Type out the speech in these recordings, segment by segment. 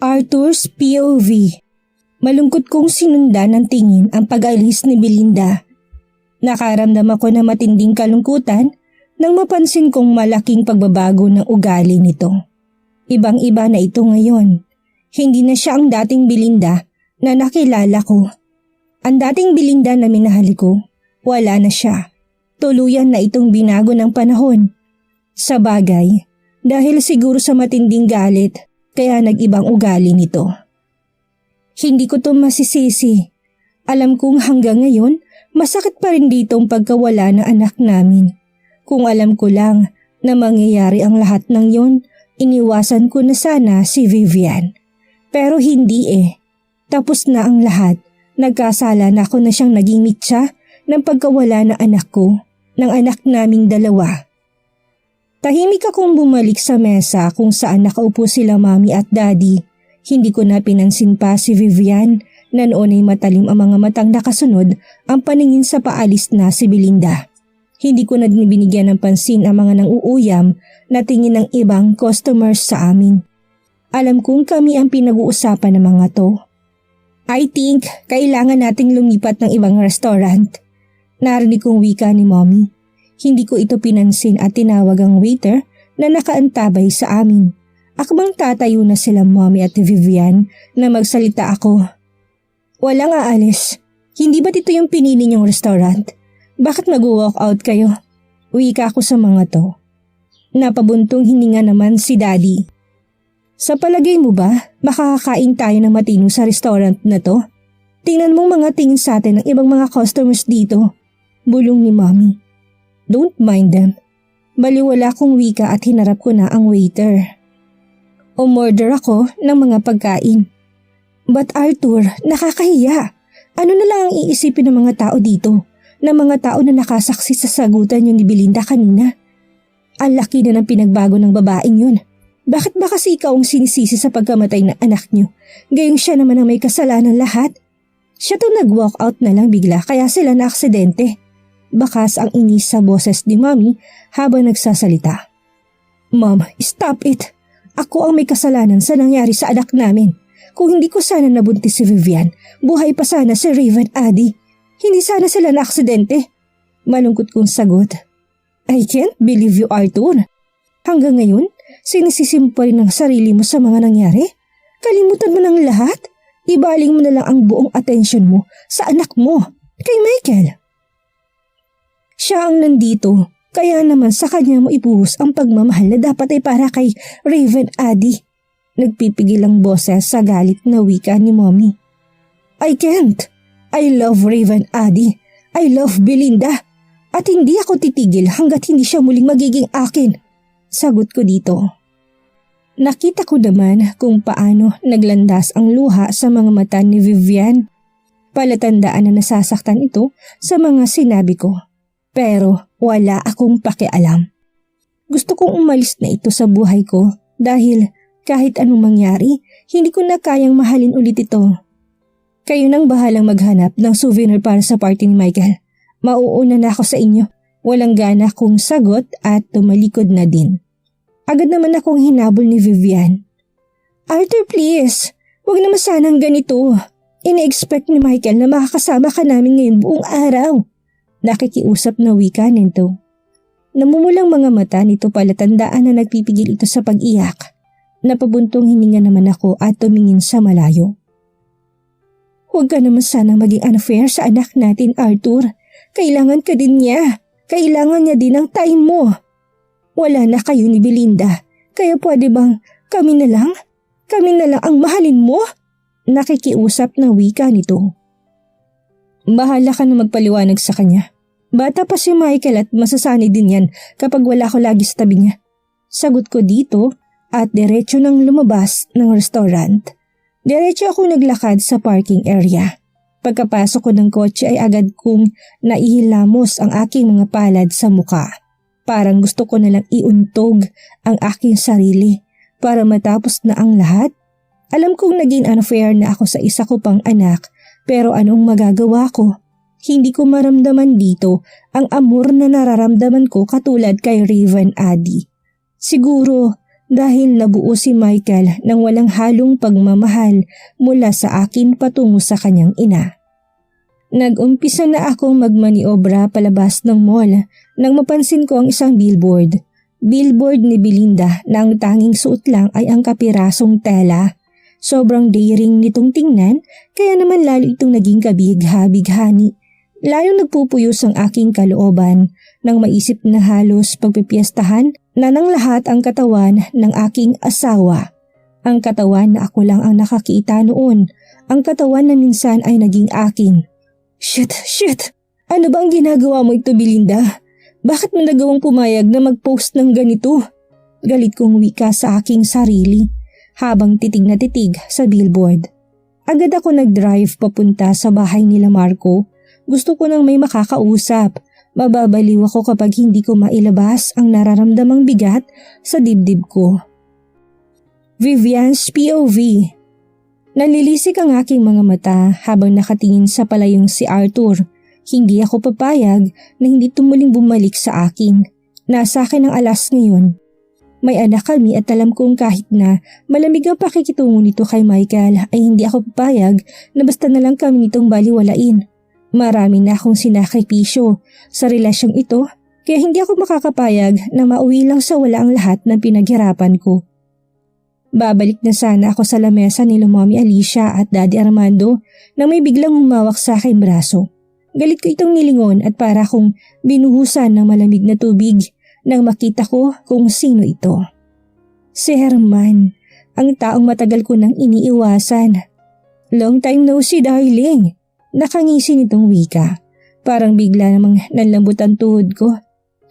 Arthur's POV. Malungkot kong sinundan ng tingin ang pag-alis ni Belinda. Nakaramdam ako ng matinding kalungkutan nang mapansin kong malaking pagbabago ng ugali nito. Ibang-iba na ito ngayon. Hindi na siya ang dating Belinda na nakilala ko. Ang dating Belinda na minahal ko, wala na siya. Tuluyan na itong binago ng panahon. Sa bagay, dahil siguro sa matinding galit, kaya nag-ibang ugali nito. Hindi ko to masisisi. Alam kong hanggang ngayon, masakit pa rin dito ang pagkawala ng anak namin. Kung alam ko lang na mangyayari ang lahat ng yon, iniwasan ko na sana si Vivian. Pero hindi Tapos na ang lahat. Nagkasala na ako na siyang naging mitya ng pagkawala ng anak ko, ng anak naming dalawa. Tahimik akong bumalik sa mesa kung saan nakaupo sila mami at daddy. Hindi ko na pinansin pa si Vivian na noon ay matalim ang mga matang nakasunod ang paningin sa paalis na si Belinda. Hindi ko na din binigyan ng pansin ang mga nang-uuyam na tingin ng ibang customers sa amin. Alam kong kami ang pinag-uusapan ng mga to. I think kailangan nating lumipat ng ibang restaurant. Narinig kong wika ni mommy. Hindi ko ito pinansin at tinawag ang waiter na nakaantabay sa amin. Akbang tatayo na sila mommy at Vivian na magsalita ako. Walang aalis. Hindi ba't ito yung pinili niyong restaurant? Bakit mag-walk out kayo? Wika ako sa mga to. Napabuntong hininga naman si daddy. Sa palagay mo ba, makakakain tayo ng matino sa restaurant na to? Tingnan mo mga tingin sa atin ng ibang mga customers dito. Bulong ni mommy. Don't mind them. Baliwala kong wika at hinarap ko na ang waiter. Umorder ako ng mga pagkain. But Arthur, nakakahiya. Ano na lang ang iisipin ng mga tao dito? Ng mga tao na nakasaksi sa sagutan niyo ni Belinda kanina? Ang laki na ng pinagbago ng babaeng yun. Bakit ba kasi ikaw ang sinisisi sa pagkamatay ng anak niyo? Gayong siya naman ang may kasalanan lahat. Siya to nag-walk out na lang bigla kaya sila na aksidente. Bakas ang inis sa boses ni mommy habang nagsasalita. Mom, stop it. Ako ang may kasalanan sa nangyari sa anak namin. Kung hindi ko sana nabuntis si Vivian, buhay pa sana si Raven Addy. Hindi sana sila na aksidente. Malungkot kong sagot. I can't believe you, Arthur. Hanggang ngayon, sinisisi mo pa rin ang sarili mo sa mga nangyari? Kalimutan mo ng lahat? Ibaling mo na lang ang buong atensyon mo sa anak mo, kay Michael. Siya ang nandito, kaya naman sa kanya mo ibuhos ang pagmamahal na dapat ay para kay Raven Addy. Nagpipigil ang boses sa galit na wika ni mommy. I can't. I love Raven Addy. I love Belinda. At hindi ako titigil hanggat hindi siya muling magiging akin. Sagot ko dito. Nakita ko naman kung paano naglandas ang luha sa mga mata ni Vivian. Palatandaan na nasasaktan ito sa mga sinabi ko. Pero wala akong pakialam. Gusto kong umalis na ito sa buhay ko dahil kahit anong mangyari, hindi ko na kayang mahalin ulit ito. Kayo nang bahalang maghanap ng souvenir para sa party ni Michael. Mauuna na ako sa inyo. Walang gana kong sagot at tumalikod na din. Agad naman akong hinabol ni Vivian. Arthur, please. Huwag naman sanang ganito. Ine-expect ni Michael na makakasama ka namin ngayon buong araw. Nakikiusap na wika nito. Namumulang mga mata nito palatandaan na nagpipigil ito sa pag-iyak. Napabuntong hininga naman ako at tumingin sa malayo. Huwag ka naman sanang maging unfair sa anak natin, Arthur. Kailangan ka din niya. Kailangan niya din ang time mo. Wala na kayo ni Belinda. Kaya pwede bang kami na lang? Kami na lang ang mahalin mo? Nakikiusap na wika nito. Bahala ka na magpaliwanag sa kanya. Bata pa si Michael at masasanay din yan kapag wala ko lagi sa tabi niya. Sagot ko dito at diretso nang lumabas ng restaurant. Diretso ako naglakad sa parking area. Pagkapasok ko ng kotse ay agad kong naihilamos ang aking mga palad sa muka. Parang gusto ko na lang iuntog ang aking sarili para matapos na ang lahat. Alam kong naging unfair na ako sa isa ko pang anak. Pero anong magagawa ko? Hindi ko maramdaman dito ang amor na nararamdaman ko katulad kay Raven Addy. Siguro dahil nabuo si Michael ng walang halong pagmamahal mula sa akin patungo sa kanyang ina. Nag-umpisa na akong magmaniobra palabas ng mall nang mapansin ko ang isang billboard. Billboard ni Belinda na ang tanging suot lang ay ang kapirasong tela. Sobrang daring nitong tingnan kaya naman lalo itong naging kabigha-bighani. Lalong nagpupuyos ang aking kalooban nang maisip na halos pagpipiestahan na ng lahat ang katawan ng aking asawa. Ang katawan na ako lang ang nakakita noon. Ang katawan na minsan ay naging akin. Shit! Ano ba ang ginagawa mo ito, Belinda? Bakit mo nagawang pumayag na mag-post ng ganito? Galit kong wika sa aking sarili habang titig na titig sa billboard. Agad ako nag-drive papunta sa bahay nila Marco. Gusto ko nang may makakausap. Mababaliw ako kapag hindi ko mailabas ang nararamdamang bigat sa dibdib ko. Vivian's POV. Nalilisik ang aking mga mata habang nakatingin sa palayong si Arthur. Hindi ako papayag na hindi tumuling bumalik sa akin. Nasa akin ang alas ngayon. May anak kami at alam kong kahit na malamig ang pakikitungo nito kay Michael ay hindi ako papayag na basta na lang kami nitong baliwalain. Marami na akong sinakripisyo sa relasyong ito kaya hindi ako makakapayag na mauwi lang sa wala ang lahat ng pinaghirapan ko. Babalik na sana ako sa lamesa ni Mommy Alicia at Daddy Armando nang may biglang humawak sa aking braso. Galit ko itong nilingon at para akong binuhusan ng malamig na tubig nang makita ko kung sino ito. Si Herman, ang taong matagal ko nang iniiwasan. Long time no see, darling. Nakangisi nitong wika. Parang bigla namang nanlambot ang tuhod ko.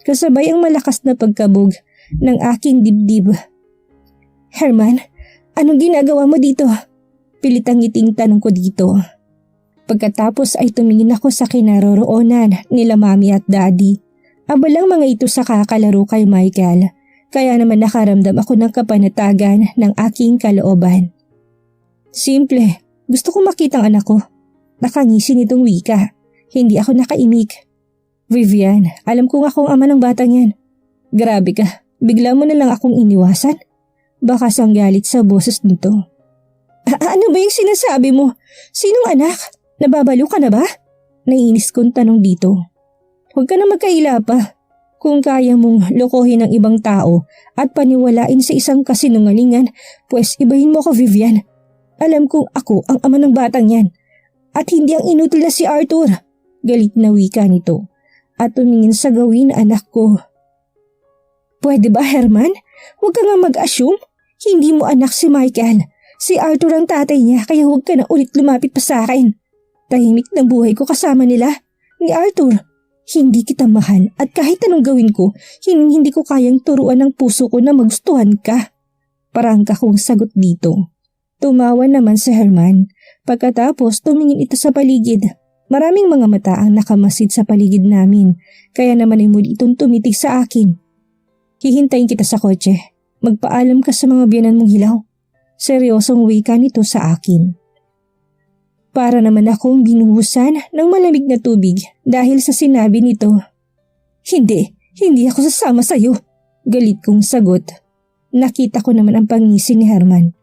Kasabay ang malakas na pagkabog ng aking dibdib. Herman, anong ginagawa mo dito? Pilitang ngiting tanong ko dito. Pagkatapos ay tumingin ako sa kinaroroonan nila Mami at Daddy. Abalang mga ito sa kakalaro kay Michael, kaya naman nakaramdam ako ng kapanatagan ng aking kalooban. Simple, gusto ko makita ang anak ko. Nakangisi nitong wika. Hindi ako nakaimik. Vivian, alam kong akong ama ng batang yan. Grabe ka, bigla mo na lang akong iniwasan. Baka sanggalit sa boses nito. Ano ba yung sinasabi mo? Sinong anak? Nababalo ka na ba? Naiinis kong tanong dito. Huwag ka na magkaila pa. Kung kaya mong lokohin ng ibang tao at paniwalain sa isang kasinungalingan, pues ibahin mo ko, Vivian. Alam kong ako ang ama ng batang yan. At hindi ang inutil na si Arthur. Galit na wika nito. At tumingin sa gawin anak ko. Pwede ba, Herman? Huwag ka nga mag-assume. Hindi mo anak si Michael. Si Arthur ang tatay niya kaya huwag ka na ulit lumapit pa sa akin. Tahimik ng buhay ko kasama nila. Ni Arthur. Hindi kita mahal at kahit anong gawin ko, hindi ko kayang turuan ng puso ko na magustuhan ka. Parangka kong sagot dito. Tumawa naman si Herman. Pagkatapos tumingin ito sa paligid. Maraming mga mata ang nakamasid sa paligid namin. Kaya naman ay muli itong tumitig sa akin. Hihintayin kita sa kotse. Magpaalam ka sa mga biyanan mong hilaw. Seryosong wika nito sa akin. Para naman akong binuhusan ng malamig na tubig dahil sa sinabi nito. Hindi ako sasama sa'yo. Galit kong sagot. Nakita ko naman ang pangisi ni Herman.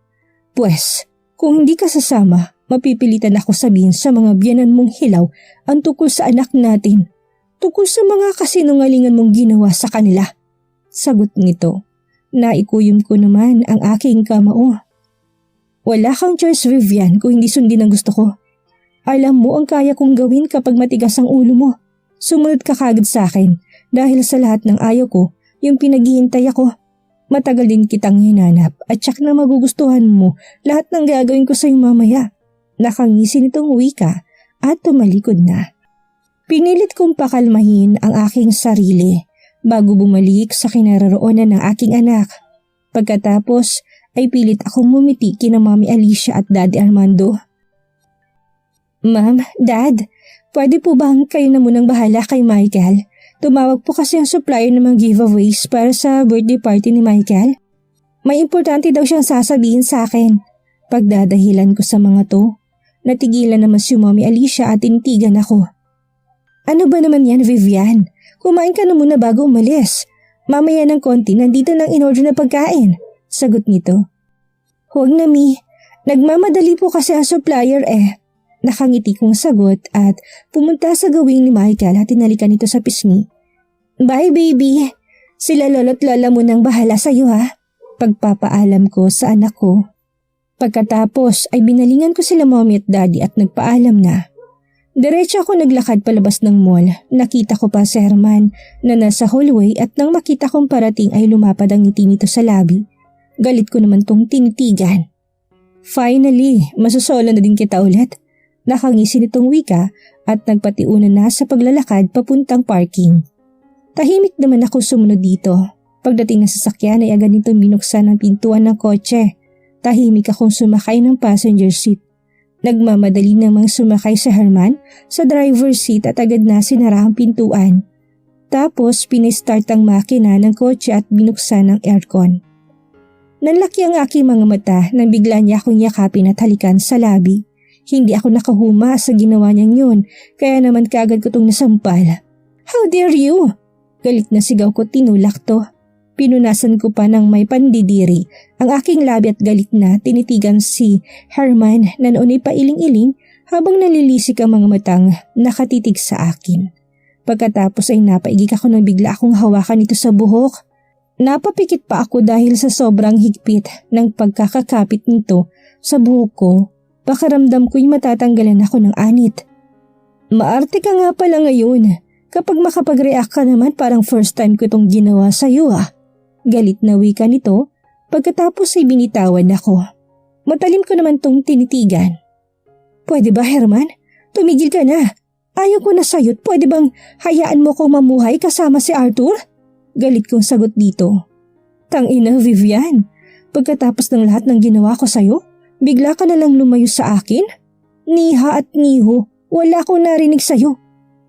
Pues, kung hindi ka sasama, mapipilitan ako sabihin sa mga biyanan mong hilaw ang tungkol sa anak natin. Tungkol sa mga kasinungalingan mong ginawa sa kanila. Sagot nito. Naikuyom ko naman ang aking kamao. Wala kang choice, Vivian, kung hindi sundin ang gusto ko. Alam mo ang kaya kong gawin kapag matigas ang ulo mo. Sumunod ka kagad sa akin dahil sa lahat ng ayaw ko, yung pinaghihintay ako. Matagal din kitang hinanap at tsak na magugustuhan mo lahat ng gagawin ko sa iyo mamaya. Nakangisi nitong wika at tumalikod na. Pinilit kong pakalmahin ang aking sarili bago bumalik sa kinaroroonan ng aking anak. Pagkatapos ay pilit akong ngumiti kina Mami Alicia at Daddy Armando. Ma'am, Dad, pwede po bang kayo na munang bahala kay Michael? Tumawag po kasi ang supplier ng mga giveaways para sa birthday party ni Michael. May importante daw siyang sasabihin sa akin. Pagdadahilan ko sa mga to, natigilan naman si Mommy Alicia at tinitigan ako. Ano ba naman yan, Vivian? Kumain ka na muna bago umalis. Mamaya ng konti nandito nang in-order na pagkain. Sagot nito. Huwag na Mi, nagmamadali po kasi ang supplier eh. Nakangiti kong sagot at pumunta sa gawing ni Michael at tinalikan ito sa pisngi. Bye baby, sila lolo't lola mo nang bahala sa'yo ha. Pagpapaalam ko sa anak ko. Pagkatapos ay binalingan ko sila mommy at daddy at nagpaalam na. Diretso ako naglakad palabas ng mall. Nakita ko pa si Herman na nasa hallway at nang makita kong parating ay lumapad ang ngiti nito sa labi. Galit ko naman tong tinitigan. Finally, masosolo na din kita ulit. Nakangisi nitong wika at nagpatiunan na sa paglalakad papuntang parking. Tahimik naman ako sumunod dito. Pagdating ng sasakyan ay agad nitong binuksan ang pintuan ng kotse. Tahimik akong sumakay ng passenger seat. Nagmamadali namang sumakay si Herman sa driver's seat at agad na sinara ang pintuan. Tapos pinistart ang makina ng kotse at binuksan ang aircon. Nanlaki ang aking mga mata nang bigla niya akong yakapin at halikan sa labi. Hindi ako nakahuma sa ginawa niyang yun, kaya naman kaagad ko itong nasampal. How dare you? Galit na sigaw ko, tinulak to. Pinunasan ko pa ng may pandidiri ang aking labi at galit na tinitigan si Herman na noon ay pailing-iling habang nalilisik ang mga matang nakatitig sa akin. Pagkatapos ay napaigik ako nang bigla akong hawakan ito sa buhok. Napapikit pa ako dahil sa sobrang higpit ng pagkakakapit nito sa buhok ko. Pakiramdam ko'y matatanggalan ako ng anit. Maarte ka nga pala ngayon. Kapag makapag-react ka naman parang first time ko itong ginawa sa'yo ah. Galit na wika nito, pagkatapos ay binitawan ako. Matalim ko naman tong tinitigan. Pwede ba Herman? Tumigil ka na. Ayaw ko na sa'yo't pwede bang hayaan mo kong mamuhay kasama si Arthur? Galit kong sagot dito. Tangina Vivian, pagkatapos ng lahat ng ginawa ko sa'yo, bigla ka na lang lumayo sa akin? Niha at niho, wala akong narinig sa'yo.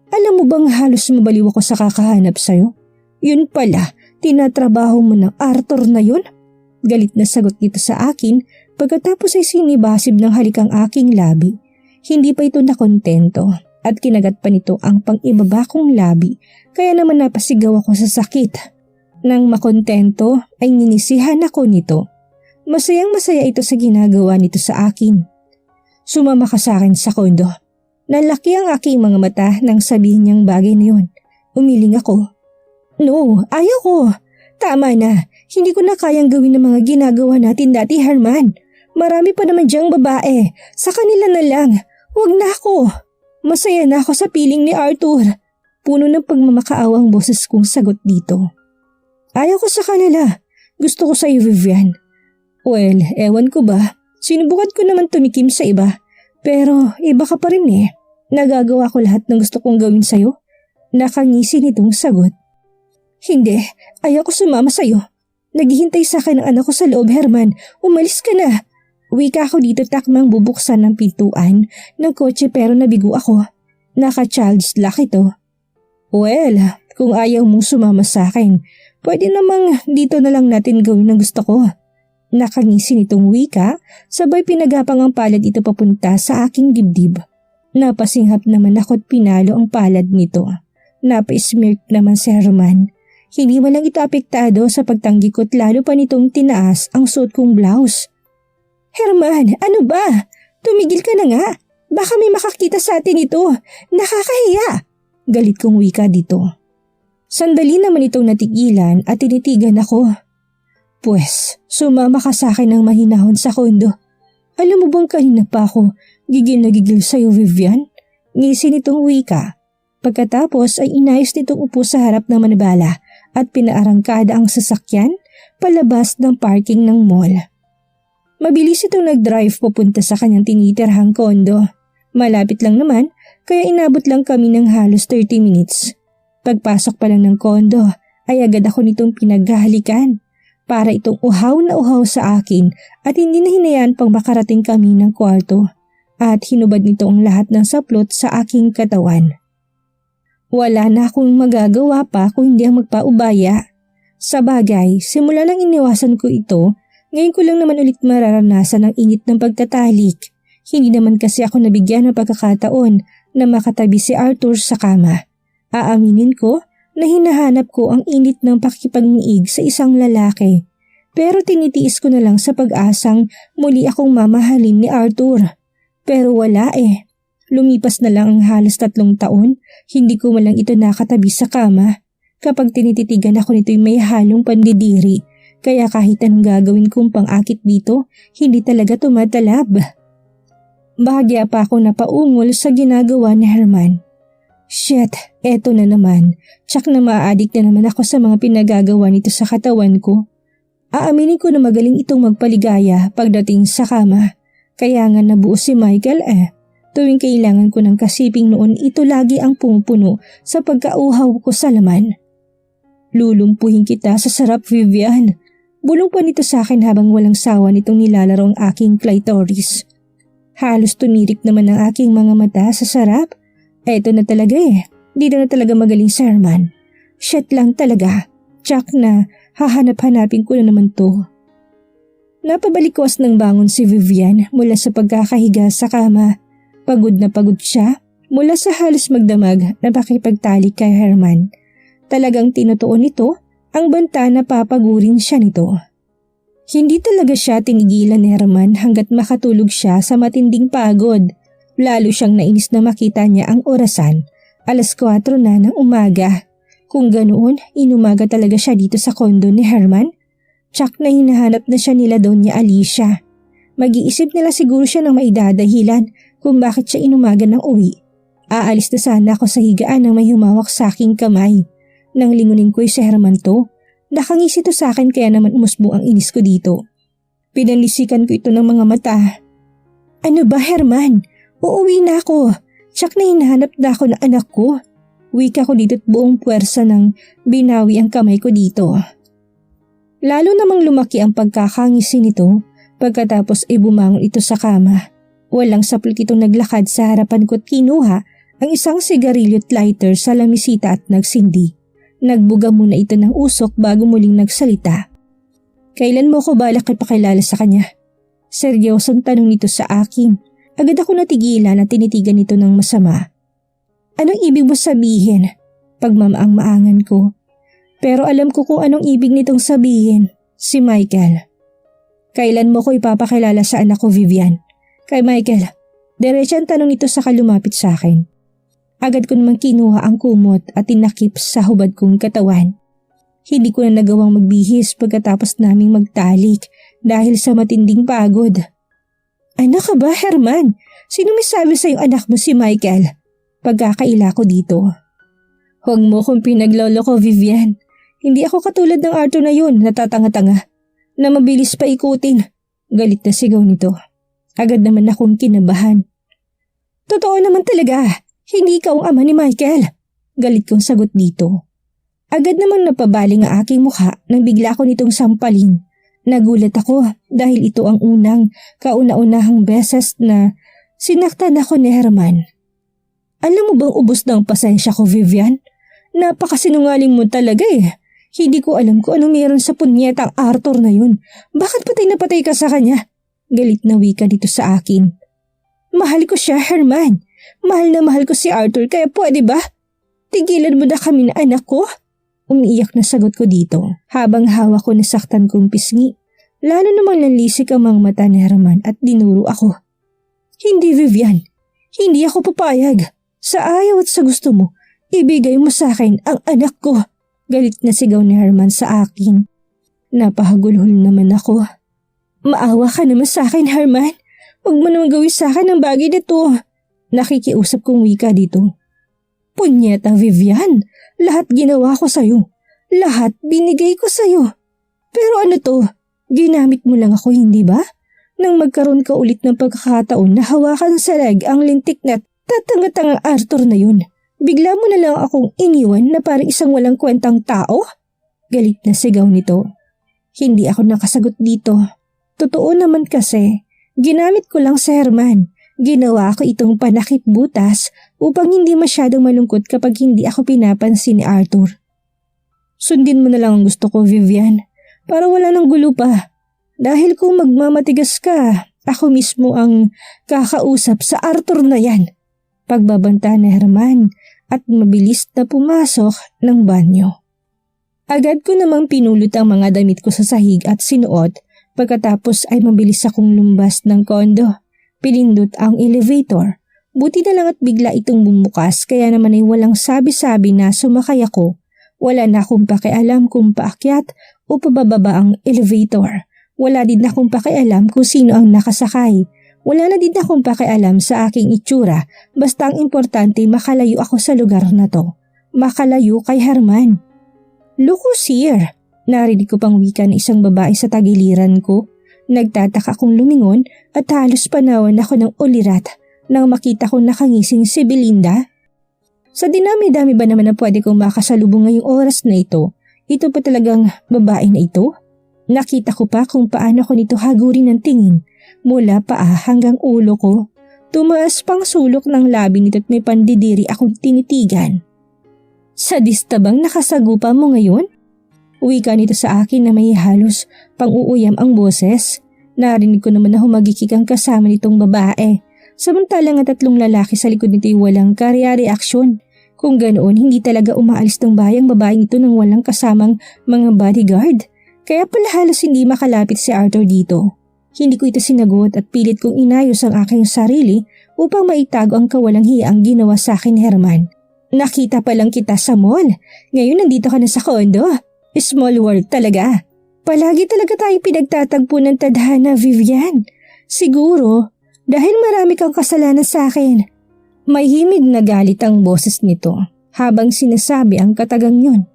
Alam mo bang halos mabaliw ako sa kakahanap sa'yo? Yun pala, tinatrabaho mo ng Arthur na yun? Galit na sagot nito sa akin pagkatapos ay sinibasib ng halikang aking labi. Hindi pa ito nakontento at kinagat pa nito ang pang-ibaba kong labi kaya naman napasigaw ako sa sakit. Nang makontento ay ninisihan ako nito. Masayang masaya ito sa ginagawa nito sa akin. Sumama ka sa akin sa kondo. Nalaki ang aking mga mata nang sabihin niyang bagay na yun. Umiling ako. No, ayaw ko. Tama na. Hindi ko na kayang gawin ng mga ginagawa natin dati, Herman. Marami pa naman diyang babae. Sa kanila na lang. Huwag na ako. Masaya na ako sa piling ni Arthur. Puno ng pagmamakaawa ang boses kong sagot dito. Ayaw ko sa kanila. Gusto ko sa iyo, Vivian. Well, ewan ko ba. Sinubukan ko naman tumikim sa iba. Pero iba ka pa rin eh. Nagagawa ko lahat ng gusto kong gawin sa'yo. Nakangisi nitong sagot. Hindi, ayoko sumama sa'yo. Naghihintay sa akin ang anak ko sa loob, Herman. Umalis ka na. Wika ako dito takmang bubuksan ng pintuan ng kotse pero nabigo ako. Naka-child's lock ito. Well, kung ayaw mong sumama sa akin, pwede namang dito na lang natin gawin ang gusto ko. Nakangisi nitong wika, sabay pinagapang ang palad ito papunta sa aking dibdib. Napasinghap naman ako at pinalo ang palad nito. Napa-smirk naman si Herman. Hindi man lang ito apektado sa pagtanggi ko't lalo pa nitong tinaas ang suot kong blouse. Herman, ano ba? Tumigil ka na nga. Baka may makakita sa atin ito. Nakakahiya. Galit kong wika dito. Sandali naman itong natigilan at tinitigan ako. Pwes, sumama ka sa akin ng mahinahon sa kondo. Alam mo bang kanina pa ako gigil na gigil sa'yo, Vivian? Ngisi nitong wika. Pagkatapos ay inayos nitong upo sa harap ng manabala at pinaarangkada ang sasakyan palabas ng parking ng mall. Mabilis itong nag-drive papunta sa kanyang tinitirhang kondo. Malapit lang naman kaya inabot lang kami ng halos 30 minutes. Pagpasok pa lang ng kondo ay agad ako nitong pinaghahalikan para itong uhaw na uhaw sa akin at hindi na hinayaan pang makarating kami ng kwarto at hinubad nito ang lahat ng saplot sa aking katawan. Wala na akong magagawa pa kung hindi ang magpaubaya. Sa bagay, simula nang iniwasan ko ito, ngayon ko lang naman ulit mararanasan ang init ng pagtatalik. Hindi naman kasi ako nabigyan ng pagkakataon na makatabi si Arthur sa kama. Aaminin ko na hinahanap ko ang init ng pakikipag-niig sa isang lalaki. Pero tinitiis ko na lang sa pag-asang muli akong mamahalin ni Arthur. Pero wala eh. Lumipas na lang ang halos 3 taon, hindi ko malang ito nakatabi sa kama. Kapag tinititigan ako nito'y may halong pandidiri, kaya kahit anong gagawin kong pang-akit dito, hindi talaga tumatalab. Bahagya pa ako napaungol sa ginagawa ni Herman. Shit, eto na naman. Tsak na maa-addict na naman ako sa mga pinagagawa nito sa katawan ko. Aaminin ko na magaling itong magpaligaya pagdating sa kama. Kaya nga nabuo si Michael eh. Tuwing kailangan ko ng kasiping noon, ito lagi ang pumupuno sa pagkauhaw ko sa laman. Lulumpuhin kita sa sarap, Vivian. Bulong pa nito sa akin habang walang sawa nitong nilalaro ang aking clitoris. Halos tumirik naman ang aking mga mata sa sarap. Eto na talaga eh. Dito na talaga magaling si Herman. Shit lang talaga. Tsak na. Hahanap-hanapin ko na naman to. Napabalikwas ng bangon si Vivian mula sa pagkakahiga sa kama. Pagod na pagod siya mula sa halos magdamag na pakipagtalik kay Herman. Talagang tinutuon nito ang banta na papagurin siya nito. Hindi talaga siya tinigilan ni Herman hanggat makatulog siya sa matinding pagod. Lalo siyang nainis na makita niya ang orasan. 4:00 na ng umaga. Kung ganoon, inumaga talaga siya dito sa kondo ni Herman. Tsak na hinahanap na siya nila Doña Alicia. Mag-iisip nila siguro siya ng maidadahilan kung bakit siya inumaga ng uwi. Aalis na sana ako sa higaan nang may humawak sa aking kamay. Nang lingunin ko'y si Herman to, nakangisi to sa akin kaya naman umusbo ang inis ko dito. Pinalisikan ko ito ng mga mata. Ano ba, Herman? Uuwi na ako. Tsak na hinahanap na ako ng anak ko. Wika ko dito't buong puwersa nang binawi ang kamay ko dito. Lalo namang lumaki ang pagkakangisi nito pagkatapos bumangon ito sa kama. Walang saplit itong naglakad sa harapan ko't kinuha ang isang sigarilyo't lighter sa lamisita at nagsindi. Nagbuga muna ito ng usok bago muling nagsalita. Kailan mo ko balak ipakilala sa kanya? Seryosong tanong nito sa akin. Agad ako natigilan at tinitigan nito ng masama. Anong ibig mo sabihin? Pagmamaang-maangan ko. Pero alam ko kung anong ibig nitong sabihin. Si Michael. Kailan mo ko ipapakilala sa anak ko, Vivian? Kay Michael. Diretso ang tanong nito saka lumapit sa akin. Agad ko namang kinuha ang kumot at tinakip sa hubad kong katawan. Hindi ko na nagawang magbihis pagkatapos naming magtalik dahil sa matinding pagod. Ano ka ba, Herman? Sino may sabi sa iyong anak mo si Michael? Pagkakaila ko dito. Huwag mo kong pinaglolo ko, Vivian. Hindi ako katulad ng Arthur na yun, natatanga-tanga, na mabilis pa ikutin. Galit na sigaw nito. Agad naman akong kinabahan. Totoo naman talaga, hindi ikaw ang ama ni Michael. Galit kong sagot dito. Agad namang napabaling ang aking mukha nang bigla ko nitong sampalin. Nagulat ako dahil ito ang unang kauna-unahang beses na sinaktan ako ni Herman. Alam mo bang ubos ng pasensya ko, Vivian? Napakasinungaling mo talaga eh. Hindi ko alam kung ano meron sa punyetang Arthur na yun. Bakit patay na patay ka sa kanya? Galit na wika dito sa akin. Mahal ko siya, Herman. Mahal na mahal ko si Arthur kaya pwede ba? Tigilan mo na kami na anak ko? Umiiyak na sagot ko dito habang hawak ko nasaktan kong pisngi. Lalo namang nanlisik ang mga mata ni Herman at dinuro ako. Hindi, Vivian. Hindi ako papayag. Sa ayaw at sa gusto mo, ibigay mo sa akin ang anak ko. Galit na sigaw ni Herman sa akin. Napahagulhol naman ako. Maawa ka naman sa akin, Herman. Huwag mo naman gawin sa akin ang bagay na to. Nakikiusap kong wika dito. Punyeta, Vivian. Lahat ginawa ko sa'yo. Lahat binigay ko sa'yo. Pero ano to? Ginamit mo lang ako, hindi ba? Nang magkaroon ka ulit ng pagkakataon na hawakan sa leg ang lintik na tatanga-tangang Arthur na yun. Bigla mo na lang akong iniwan na parang isang walang kwentang tao? Galit na sigaw nito. Hindi ako nakasagot dito. Totoo naman kasi, ginamit ko lang si Herman. Ginawa ko itong panakip butas upang hindi masyadong malungkot kapag hindi ako pinapansin ni Arthur. Sundin mo na lang ang gusto ko, Vivian, para wala nang gulo pa. Dahil kung magmamatigas ka, ako mismo ang kakausap sa Arthur na yan. Pagbabanta ni Herman at mabilis na pumasok ng banyo. Agad ko namang pinulot ang mga damit ko sa sahig at sinuot. Pagkatapos ay mabilis akong lumbas ng kondo. Pinindot ang elevator. Buti na lang at bigla itong bumukas kaya naman ay walang sabi-sabi na sumakay ako. Wala na akong pakialam kung paakyat o pabababa ang elevator. Wala din akong pakialam kung sino ang nakasakay. Wala na din akong pakialam sa aking itsura basta ang importante makalayo ako sa lugar na to. Makalayo kay Herman. "Look who's here!" Narinig ko pang wika ng isang babae sa tagiliran ko. Nagtataka akong lumingon at halos panawan ako ng ulirat nang makita kong nakangising si Belinda. Sa dinami-dami ba naman na pwede kong makasalubong ngayong oras na ito, ito pa talagang babae na ito? Nakita ko pa kung paano ko nito hagurin ng tingin mula paa hanggang ulo ko. Tumaas pang sulok ng labi nito at may pandidiri akong tinitigan. "Sadista bang nakasagupa mo ngayon?" Wika nito sa akin na may halos pang-uuyam ang boses. Narinig ko naman na humagikik ang kasama nitong babae. Samantalang ang tatlong lalaki sa likod nito ay walang karya-reaksyon. Kung ganoon, hindi talaga umaalis ng bahay ang babaeng ito nang walang kasamang mga bodyguard. Kaya pala halos hindi makalapit si Arthur dito. Hindi ko ito sinagot at pilit kong inayos ang aking sarili upang maitago ang kawalang hiyaang ginawa sa akin ni Herman. "Nakita pa lang kita sa mall. Ngayon nandito ka na sa kondo. Small world talaga. Palagi talaga tayo pinagtatagpo ng tadhana, Vivian. Siguro dahil marami kang kasalanan sa akin." May himig na galit ang boses nito habang sinasabi ang katagang yun.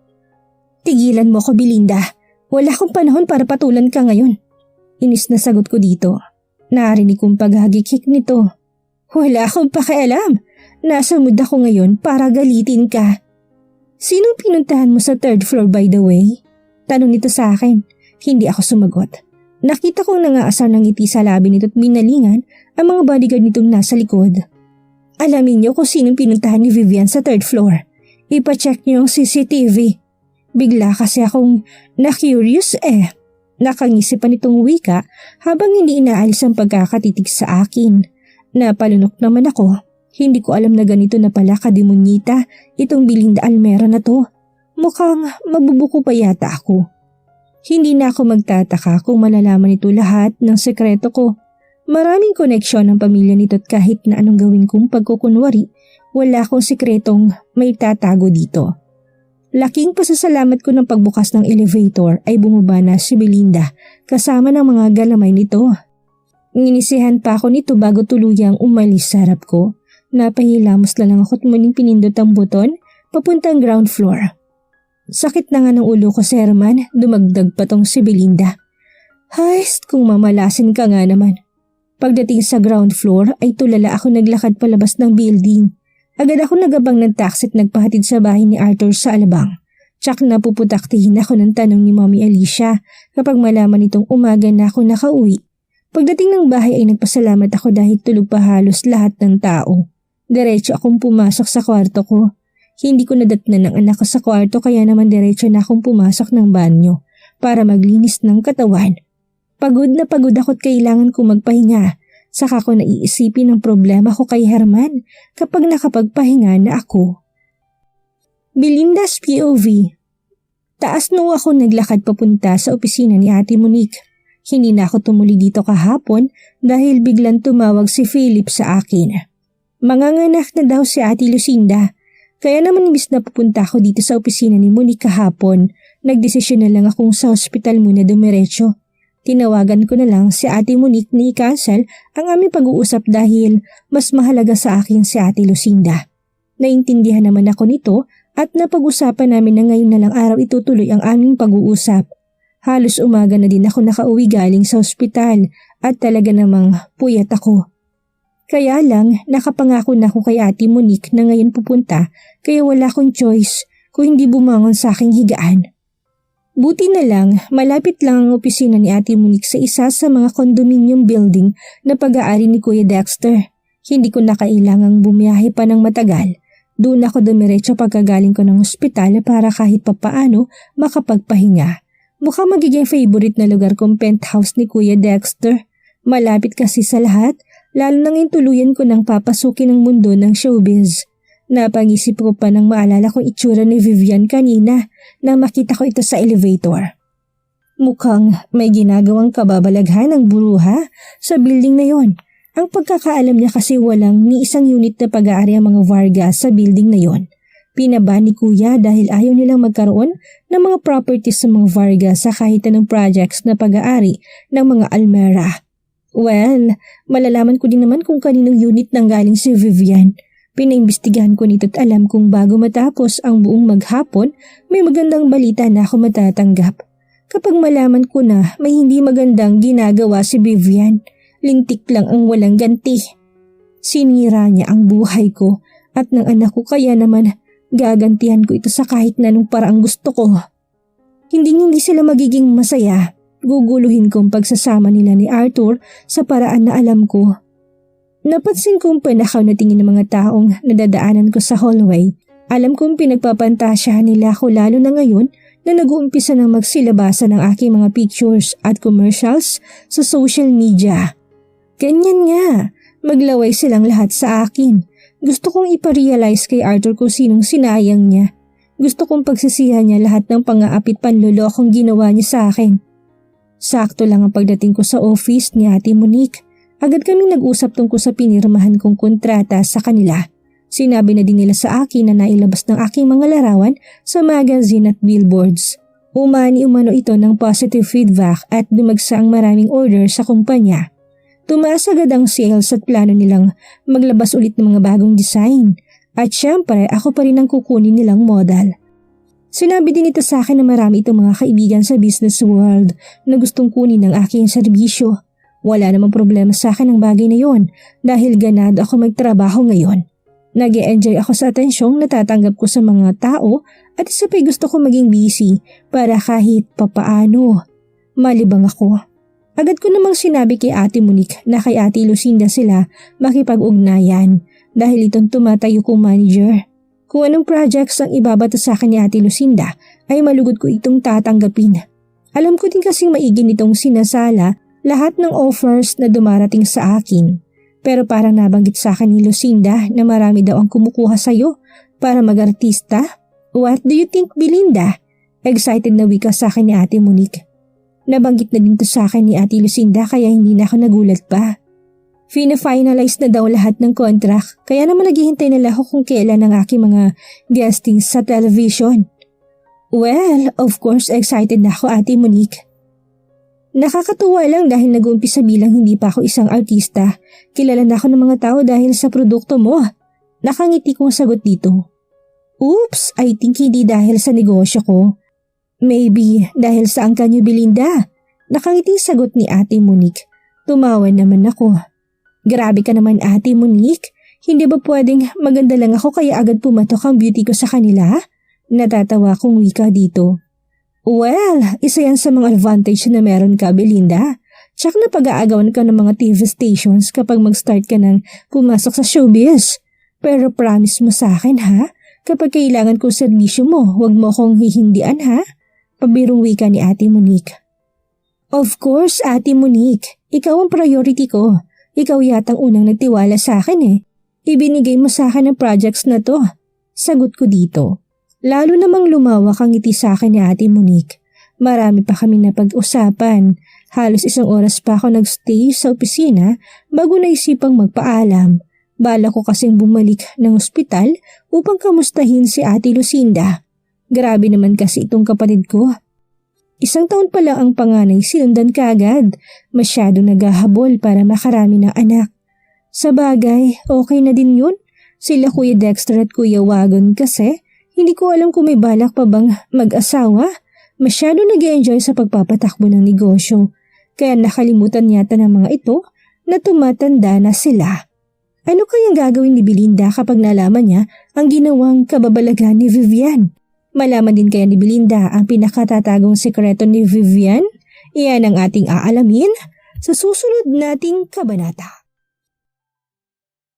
"Tigilan mo ko, Belinda. Wala akong panahon para patulan ka ngayon." Inis na sagot ko dito. Narinig kong paghagikik nito. "Wala akong pakialam. Nasa mood ako ngayon para galitin ka." "Sinong pinuntahan mo sa third floor by the way?" Tanong nito sa akin. Hindi ako sumagot. Nakita kong nangaasar ng ngiti sa labi nito at binalingan ang mga bodyguard nitong nasa likod. "Alamin niyo kung sinong pinuntahan ni Vivian sa third floor. Ipacheck niyo ang CCTV. Bigla kasi akong na-curious eh." Nakangisi pa nitong wika habang hindi inaalis ang pagkakatitig sa akin. Napalunok naman ako. Hindi ko alam na ganito na pala kademonyita itong Belinda Almera na to. Mukhang mabubuko pa yata ako. Hindi na ako magtataka kung malalaman nito lahat ng sekreto ko. Maraming koneksyon ng pamilya nito at kahit na anong gawin kong pagkukunwari, wala akong sekretong may tatago dito. Laking pasasalamat ko ng pagbukas ng elevator ay bumaba na si Belinda kasama ng mga galamay nito. Nginisihan pa ako nito bago tuluyang umalis sa harap ko. Napahilamos na lang ako at muling pinindot ang buton papuntang ground floor. Sakit na nga ng ulo ko, si Herman, dumagdag pa tong si Belinda. "Haist, kung mamalasin ka nga naman." Pagdating sa ground floor ay tulala ako naglakad palabas ng building. Agad ako nagabang ng taxi at nagpahatid sa bahay ni Arthur sa Alabang. Tsak na puputaktihin ako ng tanong ni Mommy Alicia kapag malaman nitong umaga na ako nakauwi. Pagdating ng bahay ay nagpasalamat ako dahil tulog pa halos lahat ng tao. Diretso akong pumasok sa kwarto ko. Hindi ko nadatnan ng anak ko sa kwarto kaya naman diretso na akong pumasok ng banyo para maglinis ng katawan. Pagod na pagod ako at kailangan kong magpahinga. Saka ko naiisipin ang problema ko kay Herman kapag nakapagpahinga na ako. Belinda's POV. Taas nung ako naglakad papunta sa opisina ni Ate Monique. Hindi na ako tumuli dito kahapon dahil biglang tumawag si Philip sa akin. Manganganak na daw si Ate Lucinda. Kaya naman imbis na pupunta ako dito sa opisina ni Monique kahapon, nagdesisyon na lang akong sa ospital muna dumiretso. Tinawagan ko na lang si Ate Monique na i-cancel ang aming pag-uusap dahil mas mahalaga sa akin si Ate Lucinda. Naintindihan naman ako nito at napag-usapan namin na ngayon na lang araw itutuloy ang aming pag-uusap. Halos umaga na din ako nakauwi galing sa ospital at talaga namang puyat ako. Kaya lang nakapangako na ako kay Ate Monique na ngayon pupunta kaya wala akong choice kung hindi bumangon sa aking higaan. Buti na lang, malapit lang ang opisina ni Ate Monique sa isa sa mga condominium building na pag-aari ni Kuya Dexter. Hindi ko na kailangang bumiyahe pa ng matagal. Doon ako dumiretso pagkagaling ko ng ospital para kahit papaano makapagpahinga. Mukhang magiging favorite na lugar kong penthouse ni Kuya Dexter. Malapit kasi sa lahat, lalo nang intuluyan ko ng papasukin ang mundo ng showbiz. Napangisip ko pa nang maalala kong itsura ni Vivian kanina na makita ko ito sa elevator. Mukhang may ginagawang kababalaghan ng buruha sa building na yon. Ang pagkakaalam niya kasi walang ni isang unit na pag-aari ang mga Vargas sa building na yon. Pinaba ni Kuya dahil ayaw nilang magkaroon ng mga properties sa mga Vargas sa kahit anong projects na pag-aari ng mga Almera. Well, malalaman ko din naman kung kaninong unit nang galing si Vivian. Pinaimbestigahan ko nito at alam kong bago matapos ang buong maghapon, may magandang balita na ako matatanggap. Kapag malaman ko na may hindi magandang ginagawa si Vivian, lintik lang ang walang ganti. Sinira niya ang buhay ko at ng anak ko kaya naman gagantihan ko ito sa kahit na anong paraang gusto ko. Hindi sila magiging masaya. Guguluhin kong pagsasama nila ni Arthur sa paraan na alam ko. Napansin kong panakaw na tingin ng mga taong nadadaanan ko sa hallway. Alam kong pinagpapantasyahan nila ako lalo na ngayon na nag-uumpisa ng magsilabasa ng aking mga pictures at commercials sa social media. Ganyan nga, maglaway silang lahat sa akin. Gusto kong iparealize kay Arthur kung sinong sinayang niya. Gusto kong pagsisihan niya lahat ng pang-aapit panlolokong ginawa niya sa akin. Sakto lang ang pagdating ko sa office ni Ate Monique. Agad kaming nag-usap tungkol sa pinirmahan kong kontrata sa kanila. Sinabi na din nila sa akin na nailabas ng aking mga larawan sa magazine at billboards. Umani-umano ito ng positive feedback at dumagsa ang maraming order sa kumpanya. Tumaas agad ang sales at plano nilang maglabas ulit ng mga bagong design. At syempre ako pa rin ang kukunin nilang model. Sinabi din ito sa akin na marami itong mga kaibigan sa business world na gustong kunin ng aking serbisyo. Wala namang problema sa akin ang bagay na yon dahil ganado ako magtrabaho ngayon. Nag-e-enjoy ako sa atensyong natatanggap ko sa mga tao at isa pa'y gusto ko maging busy para kahit papaano. Malibang ako. Agad ko namang sinabi kay Ate Monique na kay Ate Lucinda sila makipag-ugnayan dahil itong tumatayo kong manager. Kung anong projects ang ibabato sa akin ni Ate Lucinda ay malugod ko itong tatanggapin. Alam ko din kasing maigi nitong sinasala lahat ng offers na dumarating sa akin. Pero parang nabanggit sa akin ni Lucinda na marami daw ang kumukuha sa'yo para mag-artista. What do you think, Belinda? Excited na wika sa akin ni Ate Monique. Nabanggit na din to sa akin ni Ate Lucinda kaya hindi na ako nagulat pa. Fina-finalize na daw lahat ng contract kaya naman naghihintay na lang ako kung kailan ang aking mga guestings sa television. Well, of course excited na ako Ate Monique. Nakakatuwa lang dahil nag-uumpisa bilang hindi pa ako isang artista. Kilala na ako ng mga tao dahil sa produkto mo. Nakangiti kong sagot dito. Oops, I think hindi dahil sa negosyo ko. Maybe dahil sa angka niyo Belinda. Nakangiti sagot ni Ate Monique. Tumawa naman ako. Grabe ka naman Ate Monique, hindi ba pwedeng maganda lang ako kaya agad pumatok ang beauty ko sa kanila? Natatawa kong wika dito. Well, isa yan sa mga advantage na meron ka Belinda. Tsak na pag-aagawan ka ng mga TV stations kapag mag-start ka ng pumasok sa showbiz. Pero promise mo sa akin ha, kapag kailangan ko serbisyo mo, huwag mo akong hihindian ha? Pabirong wika ni Ate Monique. Of course Ate Monique, ikaw ang priority ko. Ikaw yatang unang nagtiwala sa akin eh. Ibinigay mo sa akin ang projects na to. Sagot ko dito. Lalo namang lumawak ang ngiti sa akin ni Ate Monique. Marami pa kami napag-usapan. Halos 1 oras pa ako nagstay sa opisina bago naisipang magpaalam. Bala ko kasing bumalik ng ospital upang kamustahin si Ate Lucinda. Grabe naman kasi itong kapatid ko. 1 taon pa lang ang panganay sinundan kaagad. Masyado naghahabol para makarami ng anak. Sa bagay, okay na din yun. Sila Kuya Dexter at Kuya Wagon kasi hindi ko alam kung may balak pa bang mag-asawa. Masyado nag-enjoy sa pagpapatakbo ng negosyo. Kaya nakalimutan yata ng mga ito na tumatanda na sila. Ano kayang gagawin ni Belinda kapag nalaman niya ang ginawang kababalaghan ni Vivian? Malaman din kaya ni Belinda ang pinakatatagong sekreto ni Vivian? Iyan ang ating aalamin sa susunod nating kabanata.